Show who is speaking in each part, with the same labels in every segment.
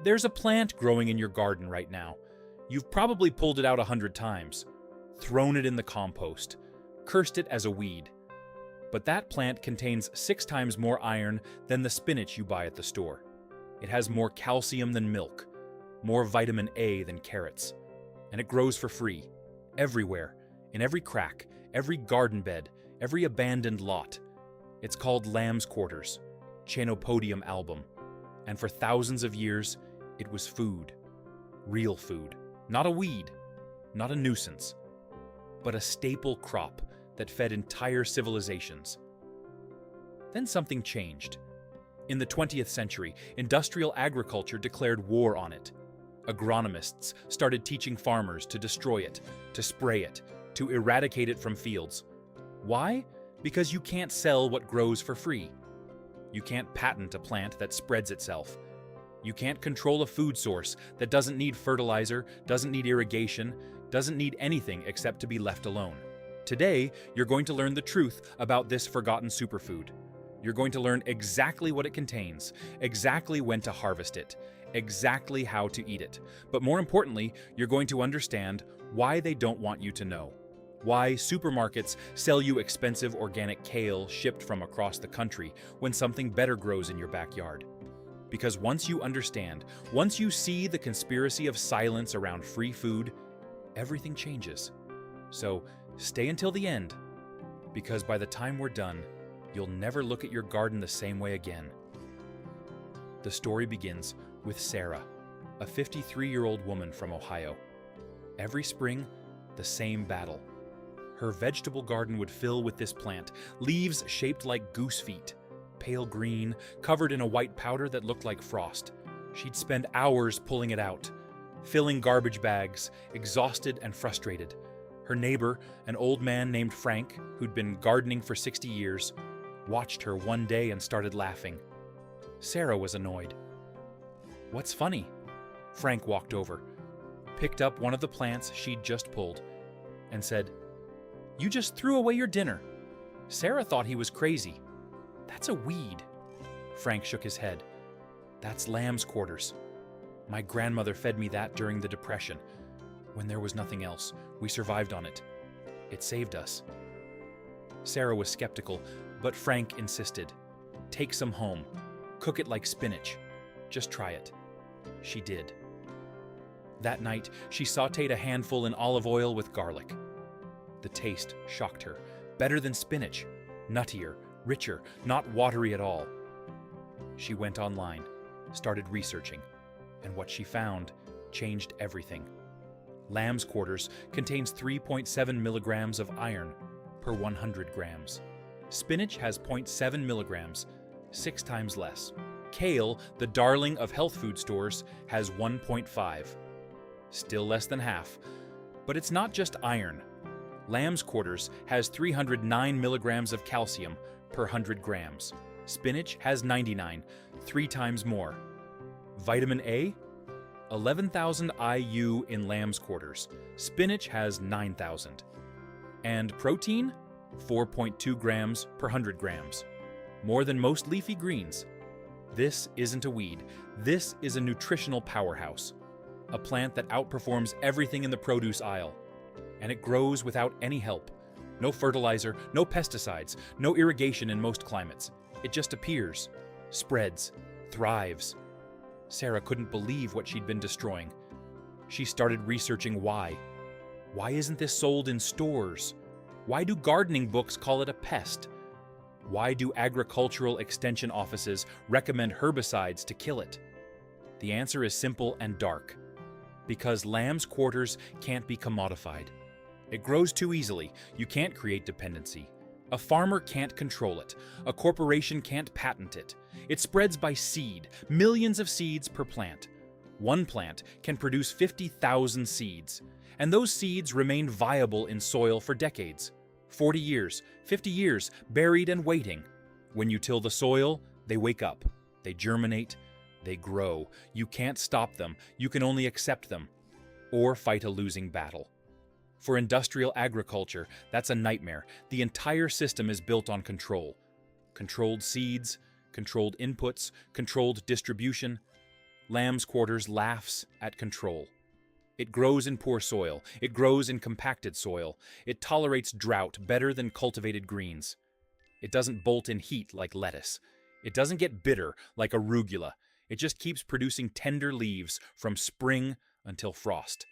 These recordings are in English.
Speaker 1: There's a plant growing in your garden right now. You've probably pulled it out 100 times, thrown it in the compost, cursed it as a weed. But that plant contains 6 times more iron than the spinach you buy at the store. It has more calcium than milk, more vitamin A than carrots. And it grows for free, everywhere, in every crack, every garden bed, every abandoned lot. It's called lamb's quarters, Chenopodium album. And for thousands of years, it was food. Real food. Not a weed, not a nuisance, but a staple crop that fed entire civilizations. Then something changed. In the 20th century, industrial agriculture declared war on it. Agronomists started teaching farmers to destroy it, to spray it, to eradicate it from fields. Why? Because you can't sell what grows for free. You can't patent a plant that spreads itself. You can't control a food source that doesn't need fertilizer, doesn't need irrigation, doesn't need anything except to be left alone. Today, you're going to learn the truth about this forgotten superfood. You're going to learn exactly what it contains, exactly when to harvest it, exactly how to eat it. But more importantly, you're going to understand why they don't want you to know. Why supermarkets sell you expensive organic kale shipped from across the country when something better grows in your backyard. Because once you understand, once you see the conspiracy of silence around free food, everything changes. So stay until the end, because by the time we're done, you'll never look at your garden the same way again. The story begins with Sarah, a 53-year-old woman from Ohio. Every spring, the same battle. Her vegetable garden would fill with this plant, leaves shaped like goose feet, pale green, covered in a white powder that looked like frost. She'd spend hours pulling it out, filling garbage bags, exhausted and frustrated. Her neighbor, an old man named Frank, who'd been gardening for 60 years, watched her one day and started laughing. Sarah was annoyed. "What's funny?" Frank walked over, picked up one of the plants she'd just pulled, and said, "You just threw away your dinner." Sarah thought he was crazy. "That's a weed." Frank shook his head. "That's lamb's quarters. My grandmother fed me that during the Depression. When there was nothing else, we survived on it. It saved us." Sarah was skeptical, but Frank insisted. "Take some home. Cook it like spinach. Just try it." She did. That night, she sautéed a handful in olive oil with garlic. The taste shocked her. Better than spinach. Nuttier, richer, not watery at all. She went online, started researching, and what she found changed everything. Lamb's quarters contains 3.7 milligrams of iron per 100 grams. Spinach has 0.7 milligrams, 6 times less. Kale, the darling of health food stores, has 1.5. Still less than half. But it's not just iron. Lamb's quarters has 309 milligrams of calcium per 100 grams. Spinach has 99, 3 times more. Vitamin A? 11,000 IU in lamb's quarters. Spinach has 9,000. And protein? 4.2 grams per 100 grams. More than most leafy greens. This isn't a weed. This is a nutritional powerhouse. A plant that outperforms everything in the produce aisle. And it grows without any help. No fertilizer, no pesticides, no irrigation in most climates. It just appears, spreads, thrives. Sarah couldn't believe what she'd been destroying. She started researching why. Why isn't this sold in stores? Why do gardening books call it a pest? Why do agricultural extension offices recommend herbicides to kill it? The answer is simple and dark. Because lamb's quarters can't be commodified. It grows too easily. You can't create dependency. A farmer can't control it. A corporation can't patent it. It spreads by seed, millions of seeds per plant. One plant can produce 50,000 seeds, and those seeds remain viable in soil for decades. 40 years, 50 years, buried and waiting. When you till the soil, they wake up. They germinate. They grow. You can't stop them. You can only accept them, or fight a losing battle. For industrial agriculture, that's a nightmare. The entire system is built on control. Controlled seeds, controlled inputs, controlled distribution. Lamb's quarters laughs at control. It grows in poor soil. It grows in compacted soil. It tolerates drought better than cultivated greens. It doesn't bolt in heat like lettuce. It doesn't get bitter like arugula. It just keeps producing tender leaves from spring until frost.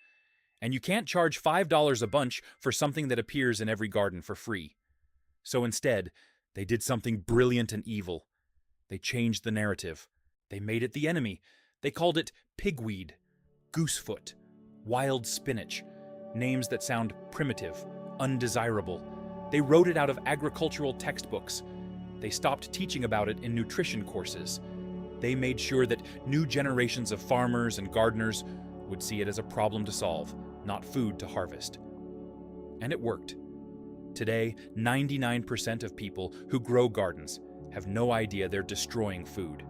Speaker 1: And you can't charge $5 a bunch for something that appears in every garden for free. So instead, they did something brilliant and evil. They changed the narrative. They made it the enemy. They called it pigweed, goosefoot, wild spinach, names that sound primitive, undesirable. They wrote it out of agricultural textbooks. They stopped teaching about it in nutrition courses. They made sure that new generations of farmers and gardeners would see it as a problem to solve, not food to harvest. And it worked. Today, 99% of people who grow gardens have no idea they're destroying food.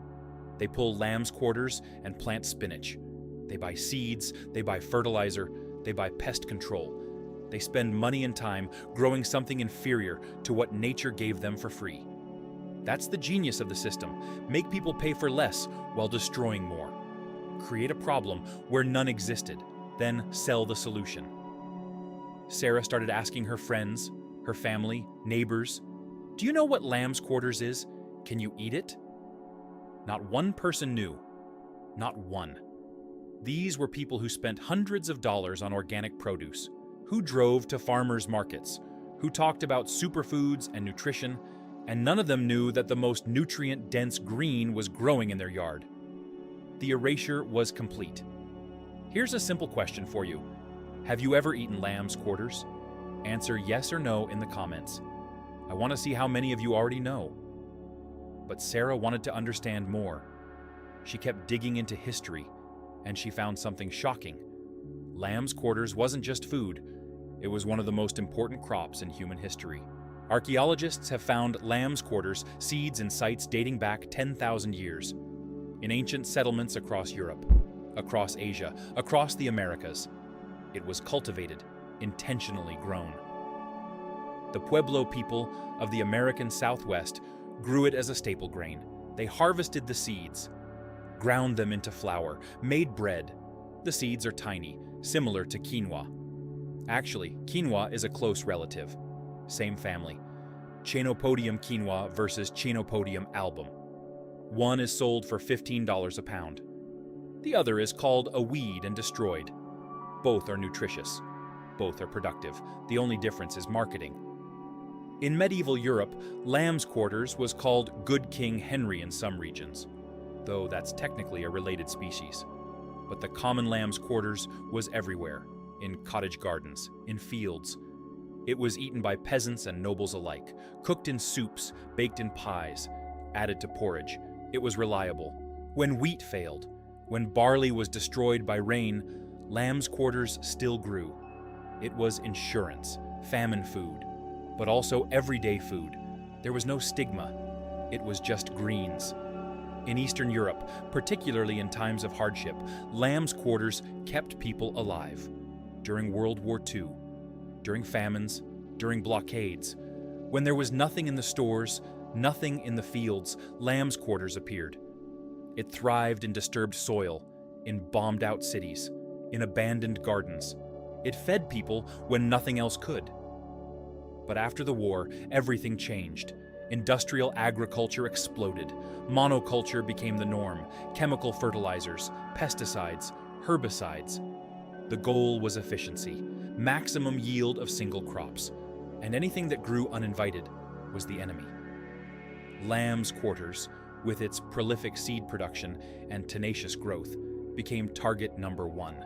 Speaker 1: They pull lamb's quarters and plant spinach. They buy seeds, they buy fertilizer, they buy pest control. They spend money and time growing something inferior to what nature gave them for free. That's the genius of the system. Make people pay for less while destroying more. Create a problem where none existed, then sell the solution. Sarah started asking her friends, her family, neighbors, "Do you know what lamb's quarters is? Can you eat it?" Not one person knew. Not one. These were people who spent hundreds of dollars on organic produce, who drove to farmers' markets, who talked about superfoods and nutrition, and none of them knew that the most nutrient-dense green was growing in their yard. The erasure was complete. Here's a simple question for you. Have you ever eaten lamb's quarters? Answer yes or no in the comments. I want to see how many of you already know. But Sarah wanted to understand more. She kept digging into history, and she found something shocking. Lamb's quarters wasn't just food. It was one of the most important crops in human history. Archaeologists have found lamb's quarters seeds in sites dating back 10,000 years, in ancient settlements across Europe, across Asia, across the Americas. It was cultivated, intentionally grown. The Pueblo people of the American Southwest grew it as a staple grain. They harvested the seeds, ground them into flour, made bread. The seeds are tiny, similar to quinoa. Actually, quinoa is a close relative. Same family. Chenopodium quinoa versus Chenopodium album. One is sold for $15 a pound. The other is called a weed and destroyed. Both are nutritious. Both are productive. The only difference is marketing. In medieval Europe, lamb's quarters was called Good King Henry in some regions, though that's technically a related species. But the common lamb's quarters was everywhere, in cottage gardens, in fields. It was eaten by peasants and nobles alike, cooked in soups, baked in pies, added to porridge. It was reliable. When wheat failed, when barley was destroyed by rain, lamb's quarters still grew. It was insurance, famine food, but also everyday food. There was no stigma. It was just greens. In Eastern Europe, particularly in times of hardship, lamb's quarters kept people alive. During World War II, during famines, during blockades, when there was nothing in the stores, nothing in the fields, lamb's quarters appeared. It thrived in disturbed soil, in bombed-out cities, in abandoned gardens. It fed people when nothing else could. But after the war, everything changed. Industrial agriculture exploded. Monoculture became the norm. Chemical fertilizers, pesticides, herbicides. The goal was efficiency, maximum yield of single crops, and anything that grew uninvited was the enemy. Lamb's quarters, with its prolific seed production and tenacious growth, became target number one.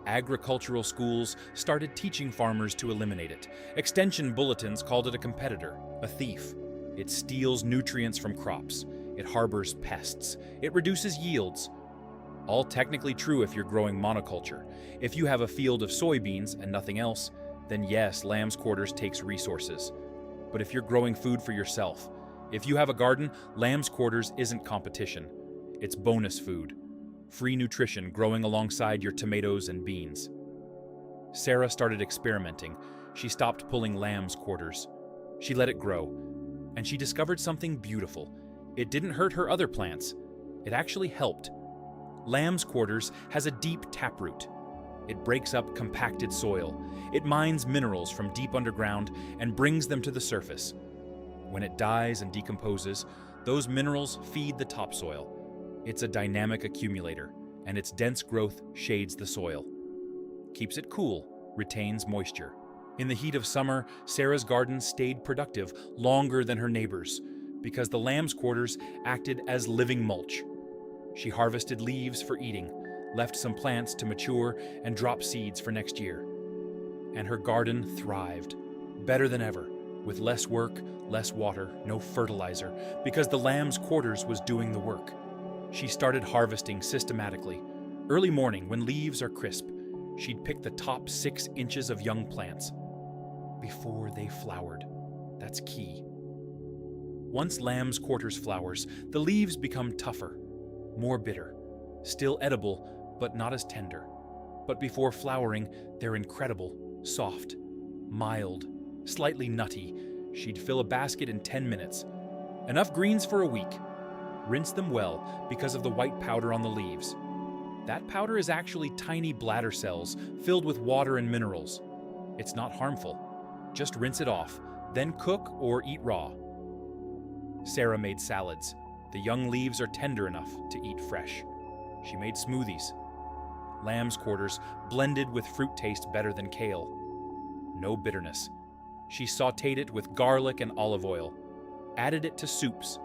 Speaker 1: Agricultural schools started teaching farmers to eliminate it. Extension bulletins called it a competitor, a thief. It steals nutrients from crops. It harbors pests. It reduces yields. All technically true if you're growing monoculture. If you have a field of soybeans and nothing else, then yes, lamb's quarters takes resources. But if you're growing food for yourself, if you have a garden, lamb's quarters isn't competition. It's bonus food. Free nutrition growing alongside your tomatoes and beans. Sarah started experimenting. She stopped pulling lamb's quarters. She let it grow. And she discovered something beautiful. It didn't hurt her other plants. It actually helped. Lamb's quarters has a deep taproot. It breaks up compacted soil. It mines minerals from deep underground and brings them to the surface. When it dies and decomposes, those minerals feed the topsoil. It's a dynamic accumulator, and its dense growth shades the soil. Keeps it cool, retains moisture. In the heat of summer, Sarah's garden stayed productive longer than her neighbors because the lamb's quarters acted as living mulch. She harvested leaves for eating, left some plants to mature, and drop seeds for next year. And her garden thrived, better than ever, with less work, less water, no fertilizer, because the lamb's quarters was doing the work. She started harvesting systematically. Early morning, when leaves are crisp, she'd pick the top 6 inches of young plants before they flowered. That's key. Once lamb's quarters flowers, the leaves become tougher, more bitter, still edible, but not as tender. But before flowering, they're incredible, soft, mild, slightly nutty. She'd fill a basket in 10 minutes. Enough greens for a week. Rinse them well because of the white powder on the leaves. That powder is actually tiny bladder cells filled with water and minerals. It's not harmful. Just rinse it off, then cook or eat raw. Sarah made salads. The young leaves are tender enough to eat fresh. She made smoothies. Lamb's quarters blended with fruit taste better than kale. No bitterness. She sautéed it with garlic and olive oil, added it to soups,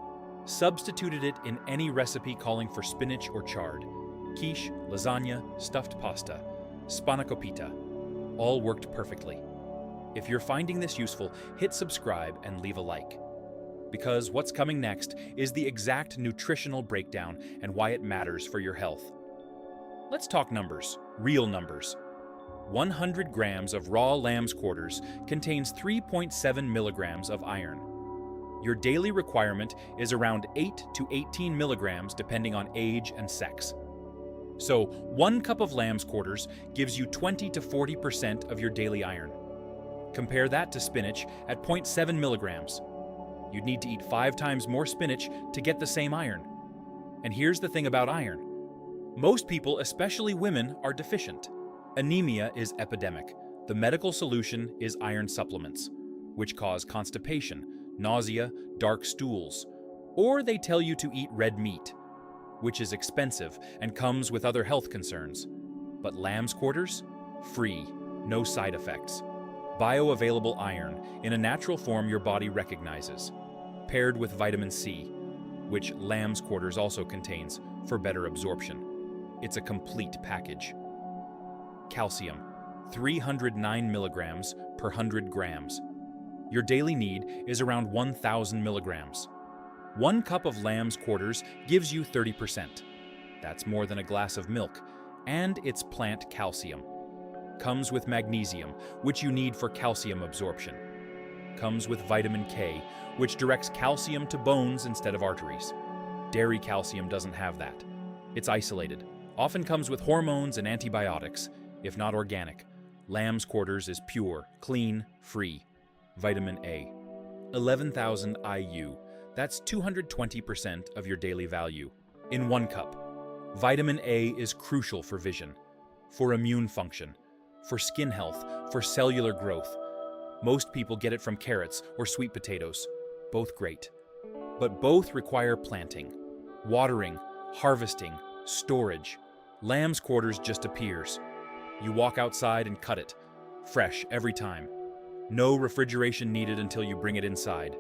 Speaker 1: substituted it in any recipe calling for spinach or chard. Quiche, lasagna, stuffed pasta, spanakopita, all worked perfectly. If you're finding this useful, hit subscribe and leave a like. Because what's coming next is the exact nutritional breakdown and why it matters for your health. Let's talk numbers, real numbers. 100 grams of raw lamb's quarters contains 3.7 milligrams of iron. Your daily requirement is around 8 to 18 milligrams depending on age and sex. So 1 cup of lamb's quarters gives you 20 to 40% of your daily iron. Compare that to spinach at 0.7 milligrams. You'd need to eat 5 times more spinach to get the same iron. And here's the thing about iron. Most people, especially women, are deficient. Anemia is epidemic. The medical solution is iron supplements, which cause constipation, nausea, dark stools. Or they tell you to eat red meat, which is expensive and comes with other health concerns. But lamb's quarters? Free, no side effects. Bioavailable iron in a natural form your body recognizes, paired with vitamin C, which lamb's quarters also contains for better absorption. It's a complete package. Calcium, 309 milligrams per 100 grams. Your daily need is around 1,000 milligrams. 1 cup of lamb's quarters gives you 30%. That's more than a glass of milk, and it's plant calcium. Comes with magnesium, which you need for calcium absorption. Comes with vitamin K, which directs calcium to bones instead of arteries. Dairy calcium doesn't have that. It's isolated. Often comes with hormones and antibiotics, if not organic. Lamb's quarters is pure, clean, free. Vitamin A. 11,000 IU. That's 220% of your daily value. In 1 cup. Vitamin A is crucial for vision, for immune function, for skin health, for cellular growth. Most people get it from carrots or sweet potatoes. Both great. But both require planting, watering, harvesting, storage. Lamb's quarters just appears. You walk outside and cut it. Fresh every time. No refrigeration needed until you bring it inside.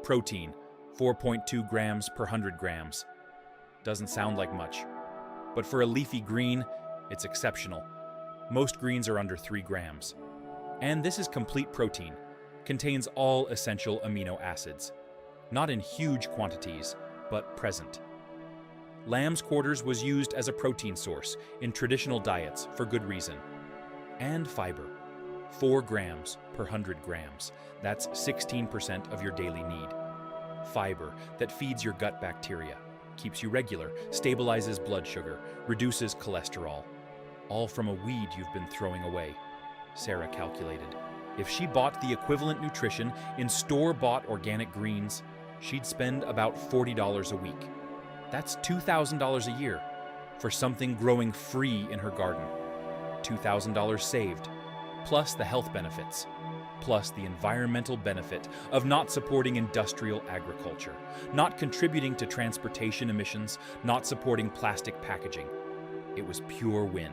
Speaker 1: Protein, 4.2 grams per 100 grams. Doesn't sound like much. But for a leafy green, it's exceptional. Most greens are under 3 grams. And this is complete protein. Contains all essential amino acids. Not in huge quantities, but present. Lamb's quarters was used as a protein source in traditional diets for good reason. And fiber, 4 grams per 100 grams. That's 16% of your daily need. Fiber that feeds your gut bacteria, keeps you regular, stabilizes blood sugar, reduces cholesterol. All from a weed you've been throwing away. Sarah calculated. If she bought the equivalent nutrition in store-bought organic greens, she'd spend about $40 a week. That's $2,000 a year. for something growing free in her garden. $2,000 saved, plus the health benefits, plus the environmental benefit of not supporting industrial agriculture, not contributing to transportation emissions, not supporting plastic packaging. It was pure win.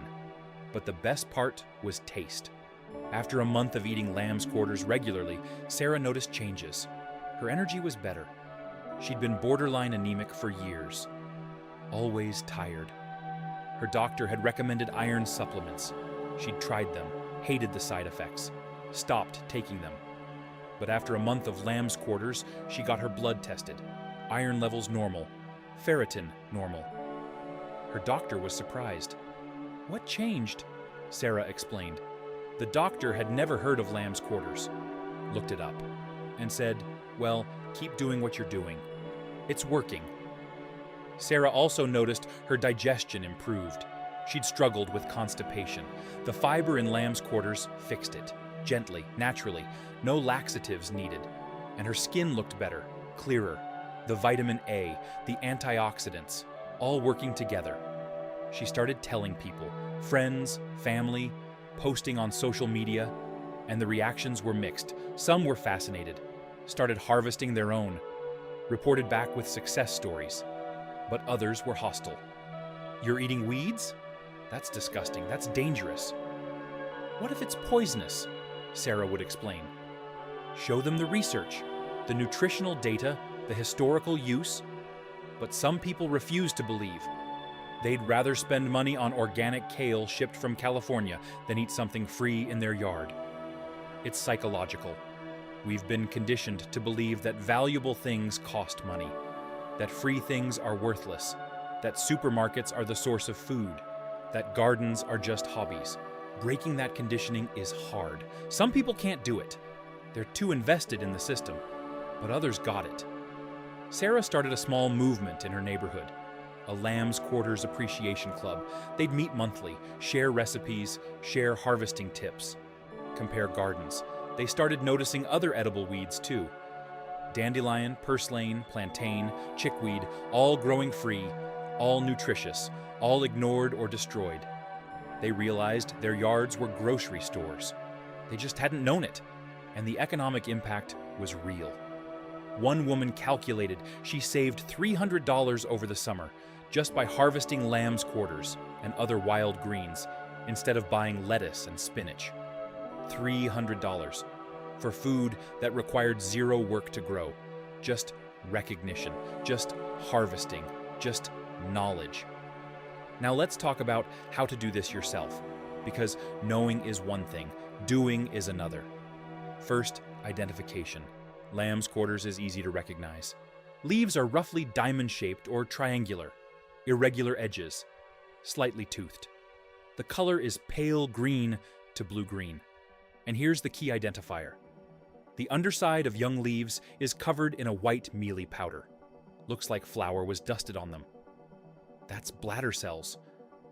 Speaker 1: But the best part was taste. After a month of eating lamb's quarters regularly, Sarah noticed changes. Her energy was better. She'd been borderline anemic for years. Always tired. Her doctor had recommended iron supplements. She'd tried them, hated the side effects, stopped taking them. But after a month of lamb's quarters, she got her blood tested. Iron levels normal, ferritin normal. Her doctor was surprised. "What changed?" Sarah explained. The doctor had never heard of lamb's quarters, looked it up, and said, "Well, keep doing what you're doing. It's working." Sarah also noticed her digestion improved. She'd struggled with constipation. The fiber in lamb's quarters fixed it, gently, naturally, no laxatives needed. And her skin looked better, clearer. The vitamin A, the antioxidants, all working together. She started telling people, friends, family, posting on social media, and the reactions were mixed. Some were fascinated, started harvesting their own, reported back with success stories, but others were hostile. "You're eating weeds? That's disgusting, that's dangerous." "What if it's poisonous?" Sarah would explain. Show them the research, the nutritional data, the historical use. But some people refused to believe. They'd rather spend money on organic kale shipped from California than eat something free in their yard. It's psychological. We've been conditioned to believe that valuable things cost money, that free things are worthless, that supermarkets are the source of food, that gardens are just hobbies. Breaking that conditioning is hard. Some people can't do it. They're too invested in the system, but others got it. Sarah started a small movement in her neighborhood, a lamb's quarters appreciation club. They'd meet monthly, share recipes, share harvesting tips, compare gardens. They started noticing other edible weeds too. Dandelion, purslane, plantain, chickweed, all growing free, all nutritious, all ignored or destroyed. They realized their yards were grocery stores. They just hadn't known it, and the economic impact was real. One woman calculated she saved $300 over the summer just by harvesting lamb's quarters and other wild greens instead of buying lettuce and spinach. $300 for food that required zero work to grow, just recognition, just harvesting, just knowledge. Now let's talk about how to do this yourself, because knowing is one thing, doing is another. First, identification. Lamb's quarters is easy to recognize. Leaves are roughly diamond-shaped or triangular, irregular edges, slightly toothed. The color is pale green to blue-green. And here's the key identifier. The underside of young leaves is covered in a white mealy powder. Looks like flour was dusted on them. That's bladder cells,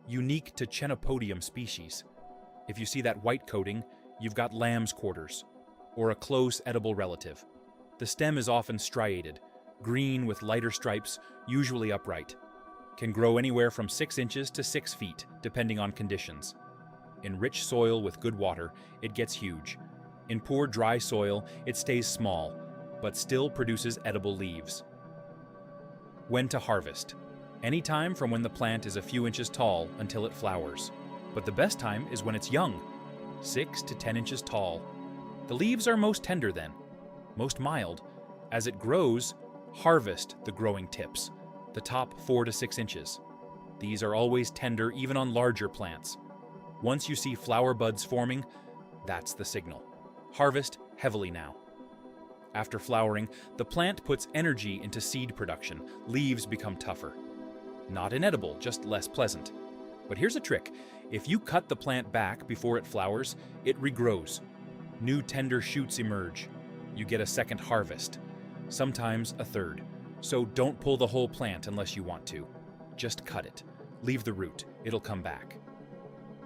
Speaker 1: unique to Chenopodium species. If you see that white coating, you've got lamb's quarters, or a close edible relative. The stem is often striated, green with lighter stripes, usually upright. Can grow anywhere from 6 inches to 6 feet, depending on conditions. In rich soil with good water, it gets huge. In poor dry soil, it stays small, but still produces edible leaves. When to harvest? Anytime from when the plant is a few inches tall until it flowers. But the best time is when it's young, 6 to 10 inches tall. The leaves are most tender then, most mild. As it grows, harvest the growing tips, the top 4 to 6 inches. These are always tender even on larger plants. Once you see flower buds forming, that's the signal. Harvest heavily now. After flowering, the plant puts energy into seed production. Leaves become tougher. Not inedible, just less pleasant. But here's a trick. If you cut the plant back before it flowers, it regrows. New tender shoots emerge. You get a second harvest, sometimes a third. So don't pull the whole plant unless you want to. Just cut it. Leave the root. It'll come back.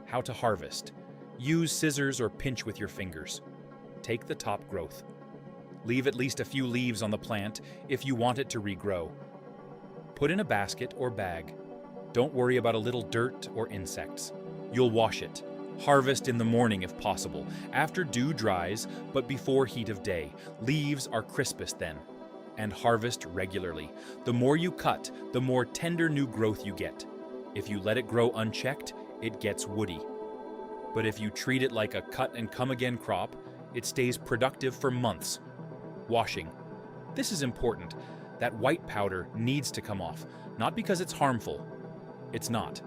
Speaker 1: How to harvest. Use scissors or pinch with your fingers. Take the top growth. Leave at least a few leaves on the plant if you want it to regrow. Put in a basket or bag. Don't worry about a little dirt or insects. You'll wash it. Harvest in the morning if possible, after dew dries, but before heat of day. Leaves are crispest then. And harvest regularly. The more you cut, the more tender new growth you get. If you let it grow unchecked, it gets woody. But if you treat it like a cut-and-come-again crop, it stays productive for months. Washing. This is important. That white powder needs to come off, not because it's harmful. It's not.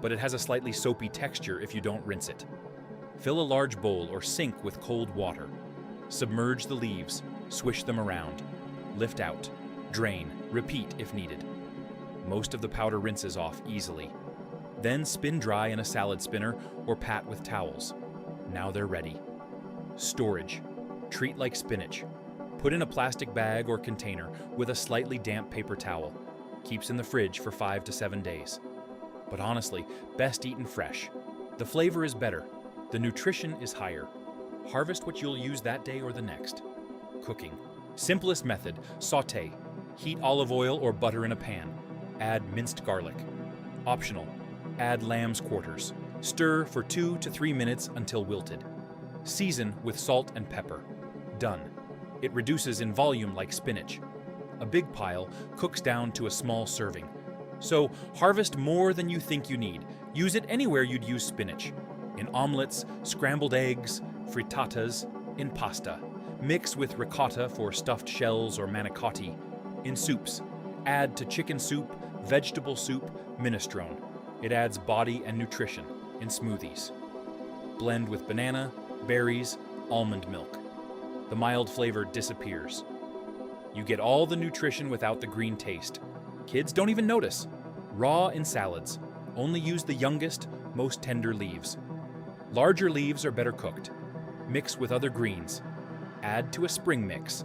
Speaker 1: But it has a slightly soapy texture if you don't rinse it. Fill a large bowl or sink with cold water. Submerge the leaves, swish them around. Lift out, drain, repeat if needed. Most of the powder rinses off easily. Then spin dry in a salad spinner or pat with towels. Now they're ready. Storage. Treat like spinach. Put in a plastic bag or container with a slightly damp paper towel. Keeps in the fridge for 5 to 7 days. But honestly, best eaten fresh. The flavor is better. The nutrition is higher. Harvest what you'll use that day or the next. Cooking. Simplest method, sauté. Heat olive oil or butter in a pan. Add minced garlic. Optional, add lamb's quarters. Stir for 2 to 3 minutes until wilted. Season with salt and pepper. Done. It reduces in volume like spinach. A big pile cooks down to a small serving. So harvest more than you think you need. Use it anywhere you'd use spinach. In omelets, scrambled eggs, frittatas, in pasta. Mix with ricotta for stuffed shells or manicotti. In soups, add to chicken soup, vegetable soup, minestrone. It adds body and nutrition in smoothies. Blend with banana, berries, almond milk. The mild flavor disappears. You get all the nutrition without the green taste. Kids don't even notice. Raw in salads. Only use the youngest, most tender leaves. Larger leaves are better cooked. Mix with other greens. Add to a spring mix.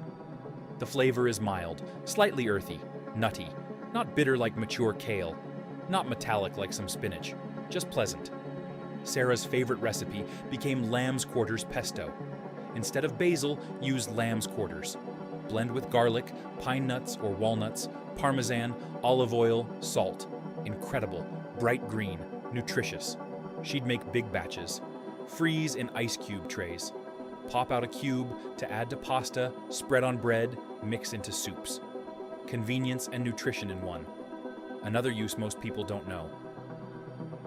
Speaker 1: The flavor is mild, slightly earthy, nutty, not bitter like mature kale, not metallic like some spinach, just pleasant. Sarah's favorite recipe became lamb's quarters pesto. Instead of basil, use lamb's quarters. Blend with garlic, pine nuts or walnuts, parmesan, olive oil, salt. Incredible, bright green, nutritious. She'd make big batches. Freeze in ice cube trays. Pop out a cube to add to pasta, spread on bread, mix into soups. Convenience and nutrition in one. Another use most people don't know.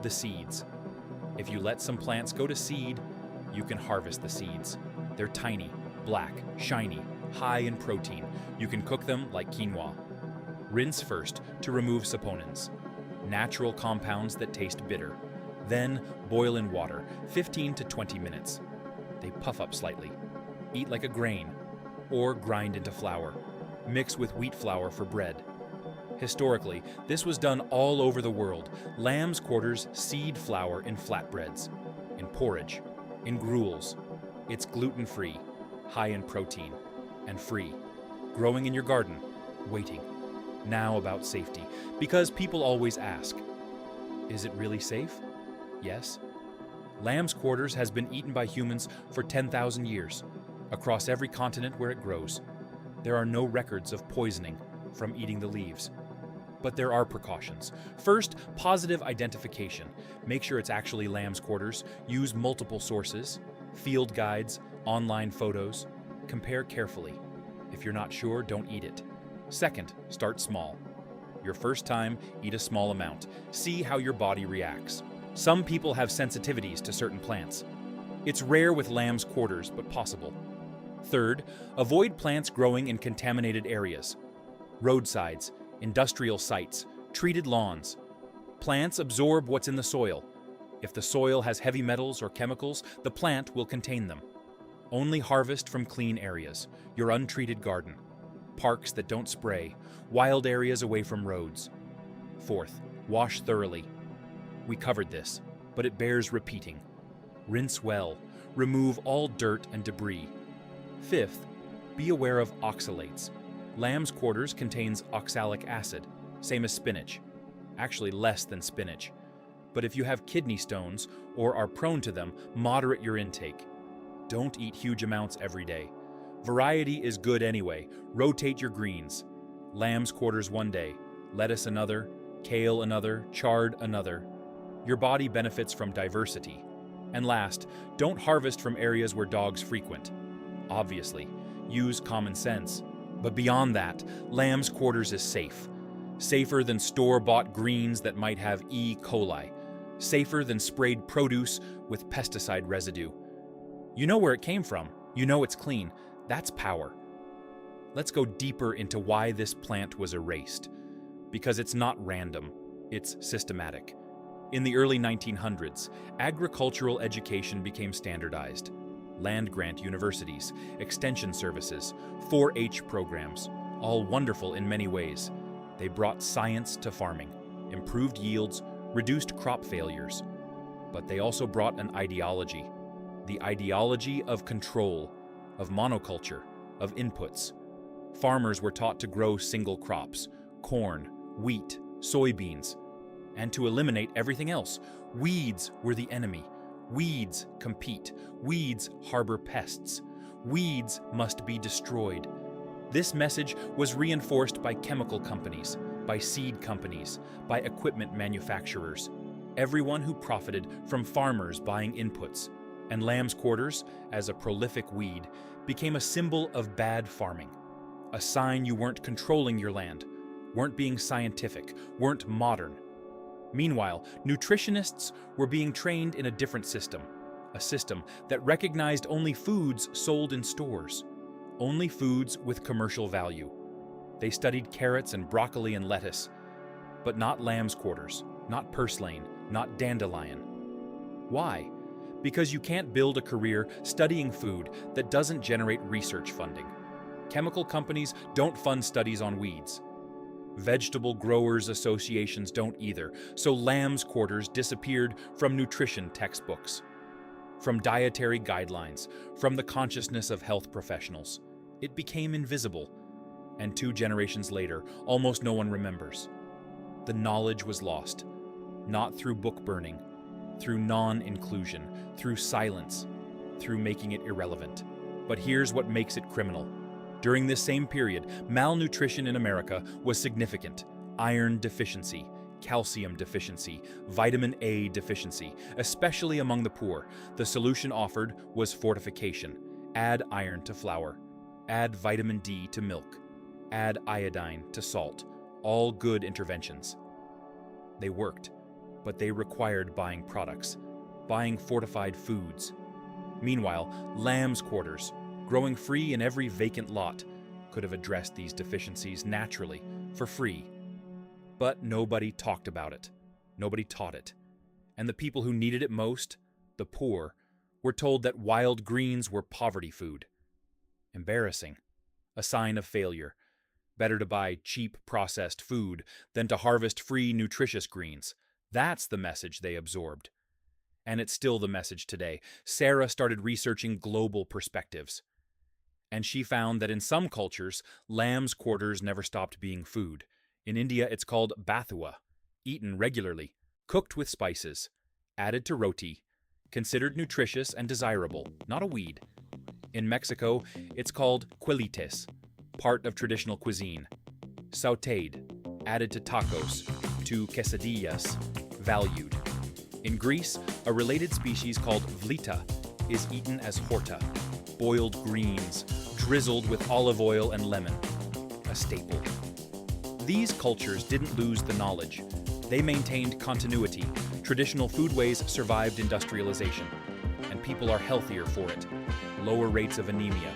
Speaker 1: The seeds. If you let some plants go to seed, you can harvest the seeds. They're tiny, black, shiny, high in protein. You can cook them like quinoa. Rinse first to remove saponins, natural compounds that taste bitter. Then boil in water, 15 to 20 minutes. They puff up slightly. Eat like a grain, or grind into flour. Mix with wheat flour for bread. Historically, this was done all over the world. Lamb's quarters seed flour in flatbreads, in porridge, in gruels. It's gluten-free, high in protein, and free. Growing in your garden, waiting. Now about safety, because people always ask, is it really safe? Yes. Lamb's quarters has been eaten by humans for 10,000 years, across every continent where it grows. There are no records of poisoning from eating the leaves. But there are precautions. First, positive identification. Make sure it's actually lamb's quarters. Use multiple sources, field guides, online photos. Compare carefully. If you're not sure, don't eat it. Second, start small. Your first time, eat a small amount. See how your body reacts. Some people have sensitivities to certain plants. It's rare with lamb's quarters, but possible. Third, avoid plants growing in contaminated areas. Roadsides, industrial sites, treated lawns. Plants absorb what's in the soil. If the soil has heavy metals or chemicals, the plant will contain them. Only harvest from clean areas, your untreated garden, parks that don't spray, wild areas away from roads. Fourth, wash thoroughly. We covered this, but it bears repeating. Rinse well, remove all dirt and debris. Fifth, be aware of oxalates. Lamb's quarters contains oxalic acid, same as spinach. Actually less than spinach. But if you have kidney stones or are prone to them, moderate your intake. Don't eat huge amounts every day. Variety is good anyway. Rotate your greens. Lamb's quarters one day, lettuce another, kale another, chard another. Your body benefits from diversity. And last, don't harvest from areas where dogs frequent. Obviously, use common sense. But beyond that, lamb's quarters is safe. Safer than store-bought greens that might have E. coli. Safer than sprayed produce with pesticide residue. You know where it came from. You know it's clean. That's power. Let's go deeper into why this plant was erased. Because it's not random, it's systematic. In the early 1900s, agricultural education became standardized. Land-grant universities, extension services, 4-H programs, all wonderful in many ways. They brought science to farming, improved yields, reduced crop failures. But they also brought an ideology. The ideology of control, of monoculture, of inputs. Farmers were taught to grow single crops, corn, wheat, soybeans, and to eliminate everything else. Weeds were the enemy. Weeds compete. Weeds harbor pests. Weeds must be destroyed. This message was reinforced by chemical companies, by seed companies, by equipment manufacturers, everyone who profited from farmers buying inputs. And lamb's quarters, as a prolific weed, became a symbol of bad farming, a sign you weren't controlling your land, weren't being scientific, weren't modern. Meanwhile, nutritionists were being trained in a different system, a system that recognized only foods sold in stores, only foods with commercial value. They studied carrots and broccoli and lettuce, but not lamb's quarters, not purslane, not dandelion. Why? Because you can't build a career studying food that doesn't generate research funding. Chemical companies don't fund studies on weeds. Vegetable growers associations don't either, so lamb's quarters disappeared from nutrition textbooks, from dietary guidelines, from the consciousness of health professionals. It became invisible, and 2 generations later, almost no one remembers. The knowledge was lost, not through book burning, through non-inclusion, through silence, through making it irrelevant. But here's what makes it criminal. During this same period, malnutrition in America was significant. Iron deficiency, calcium deficiency, vitamin A deficiency, especially among the poor. The solution offered was fortification. Add iron to flour. Add vitamin D to milk. Add iodine to salt. All good interventions. They worked, but they required buying products, buying fortified foods. Meanwhile, lamb's quarters, growing free in every vacant lot, could have addressed these deficiencies naturally, for free. But nobody talked about it. Nobody taught it. And the people who needed it most, the poor, were told that wild greens were poverty food. Embarrassing. A sign of failure. Better to buy cheap processed food than to harvest free nutritious greens. That's the message they absorbed. And it's still the message today. Sarah started researching global perspectives. And she found that in some cultures, lamb's quarters never stopped being food. In India, it's called bathua, eaten regularly, cooked with spices, added to roti, considered nutritious and desirable, not a weed. In Mexico, it's called quelites, part of traditional cuisine, sautéed, added to tacos, to quesadillas, valued. In Greece, a related species called vlita is eaten as horta, boiled greens, drizzled with olive oil and lemon, a staple. These cultures didn't lose the knowledge. They maintained continuity. Traditional foodways survived industrialization, and people are healthier for it. Lower rates of anemia,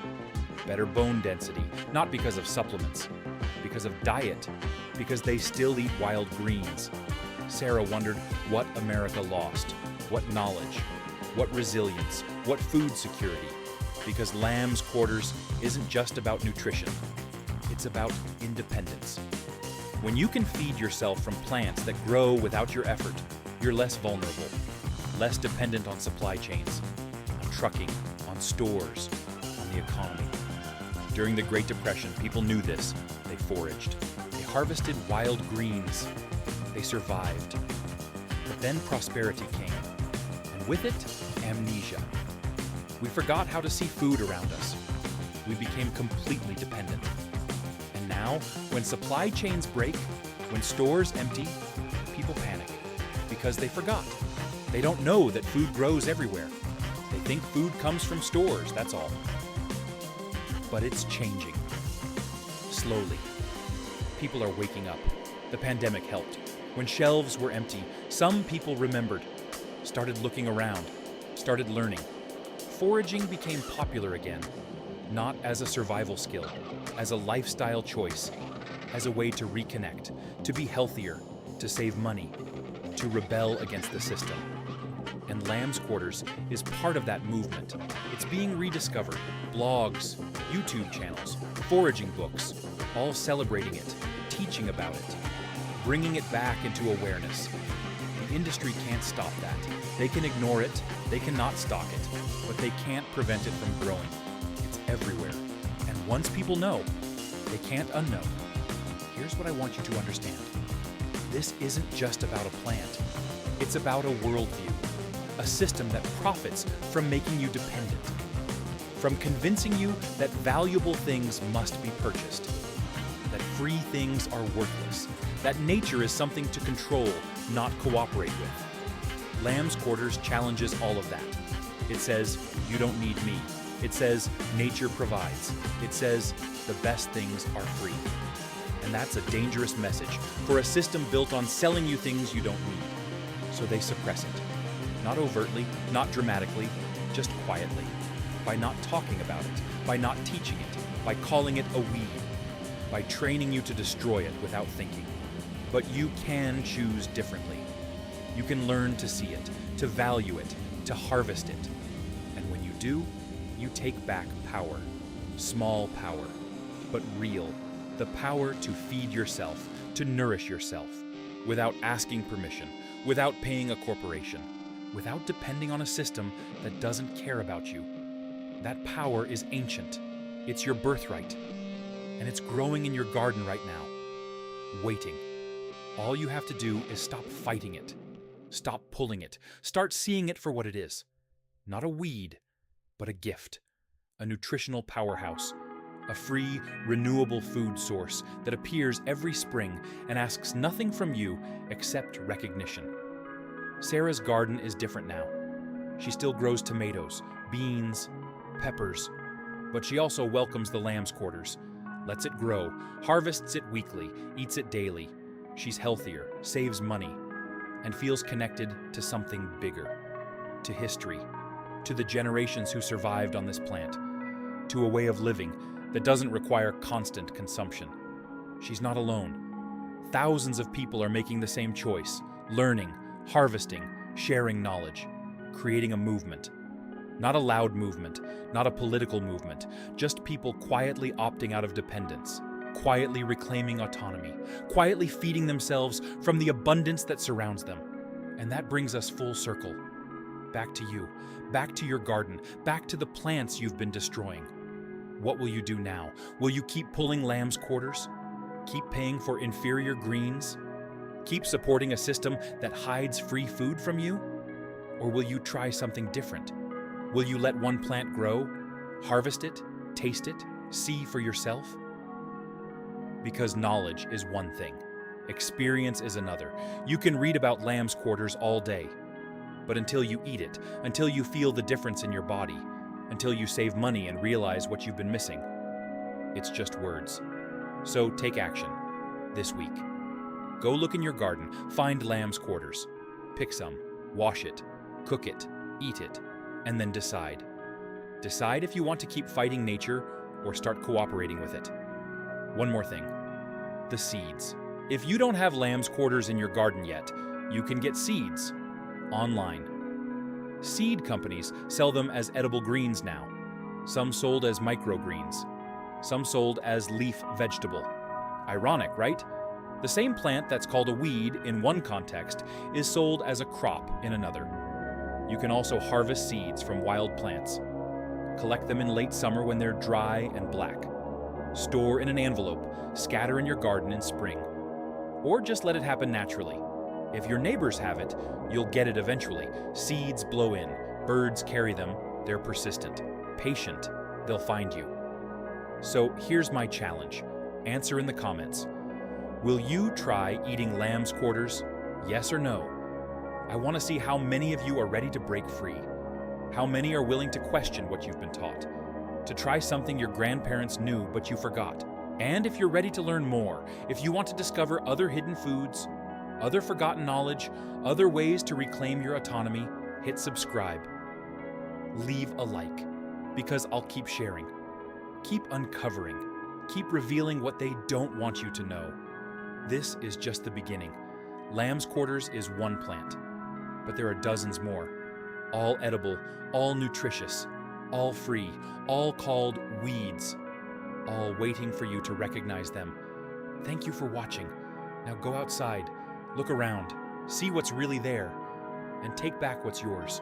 Speaker 1: better bone density, not because of supplements, because of diet, because they still eat wild greens. Sarah wondered what America lost, what knowledge, what resilience, what food security, because lamb's quarters isn't just about nutrition, it's about independence. When you can feed yourself from plants that grow without your effort, you're less vulnerable, less dependent on supply chains, on trucking, on stores, on the economy. During the Great Depression, people knew this. They foraged. They harvested wild greens. They survived. But then prosperity came, and with it, amnesia. We forgot how to see food around us. We became completely dependent. And now, when supply chains break, when stores empty, because they forgot. They don't know that food grows everywhere. They think food comes from stores, that's all. But it's changing. Slowly. People are waking up. The pandemic helped. When shelves were empty, some people remembered, started looking around, started learning. Foraging became popular again, not as a survival skill, as a lifestyle choice, as a way to reconnect, to be healthier, to save money, to rebel against the system. And Lamb's Quarters is part of that movement. It's being rediscovered. Blogs, YouTube channels, foraging books, all celebrating it, teaching about it, bringing it back into awareness. The industry can't stop that. They can ignore it, they cannot stock it, but they can't prevent it from growing. It's everywhere. And once people know, they can't unknow. Here's what I want you to understand. This isn't just about a plant. It's about a worldview, a system that profits from making you dependent, from convincing you that valuable things must be purchased, that free things are worthless, that nature is something to control, not cooperate with. Lamb's Quarters challenges all of that. It says, you don't need me. It says, nature provides. It says, the best things are free. And that's a dangerous message for a system built on selling you things you don't need. So they suppress it. Not overtly, not dramatically, just quietly. By not talking about it, by not teaching it, by calling it a weed, by training you to destroy it without thinking. But you can choose differently. You can learn to see it, to value it, to harvest it. And when you do, you take back power. Small power, but real. The power to feed yourself, to nourish yourself, without asking permission, without paying a corporation, without depending on a system that doesn't care about you. That power is ancient. It's your birthright. And it's growing in your garden right now, waiting. All you have to do is stop fighting it. Stop pulling it. Start seeing it for what it is. Not a weed, but a gift. A nutritional powerhouse. A free, renewable food source that appears every spring and asks nothing from you except recognition. Sarah's garden is different now. She still grows tomatoes, beans, peppers, but she also welcomes the Lamb's Quarters, lets it grow, harvests it weekly, eats it daily. She's healthier, saves money, and feels connected to something bigger, to history, to the generations who survived on this plant, to a way of living that doesn't require constant consumption. She's not alone. Thousands of people are making the same choice, learning, harvesting, sharing knowledge, creating a movement. Not a loud movement, not a political movement, just people quietly opting out of dependence, quietly reclaiming autonomy, quietly feeding themselves from the abundance that surrounds them. And that brings us full circle. Back to you, back to your garden, back to the plants you've been destroying. What will you do now? Will you keep pulling Lamb's Quarters? Keep paying for inferior greens? Keep supporting a system that hides free food from you? Or will you try something different? Will you let one plant grow, harvest it, taste it, see for yourself? Because knowledge is one thing, experience is another. You can read about Lamb's Quarters all day, but until you eat it, until you feel the difference in your body, until you save money and realize what you've been missing, it's just words. So take action this week. Go look in your garden, find Lamb's Quarters, pick some, wash it, cook it, eat it, and then decide. Decide if you want to keep fighting nature or start cooperating with it. One more thing, the seeds. If you don't have Lamb's Quarters in your garden yet, you can get seeds online. Seed companies sell them as edible greens now. Some sold as microgreens. Some sold as leaf vegetable. Ironic, right? The same plant that's called a weed in one context is sold as a crop in another. You can also harvest seeds from wild plants. Collect them in late summer when they're dry and black. Store in an envelope, scatter in your garden in spring. Or just let it happen naturally. If your neighbors have it, you'll get it eventually. Seeds blow in, birds carry them, they're persistent. Patient, they'll find you. So here's my challenge. Answer in the comments. Will you try eating Lamb's Quarters? Yes or no? I want to see how many of you are ready to break free. How many are willing to question what you've been taught, to try something your grandparents knew but you forgot. And if you're ready to learn more, if you want to discover other hidden foods, other forgotten knowledge, other ways to reclaim your autonomy, hit subscribe. Leave a like, because I'll keep sharing. Keep uncovering. Keep revealing what they don't want you to know. This is just the beginning. Lamb's quarters is one plant, but there are dozens more. All edible, all nutritious, all free, all called weeds, all waiting for you to recognize them. Thank you for watching. Now go outside, look around, see what's really there, and take back what's yours.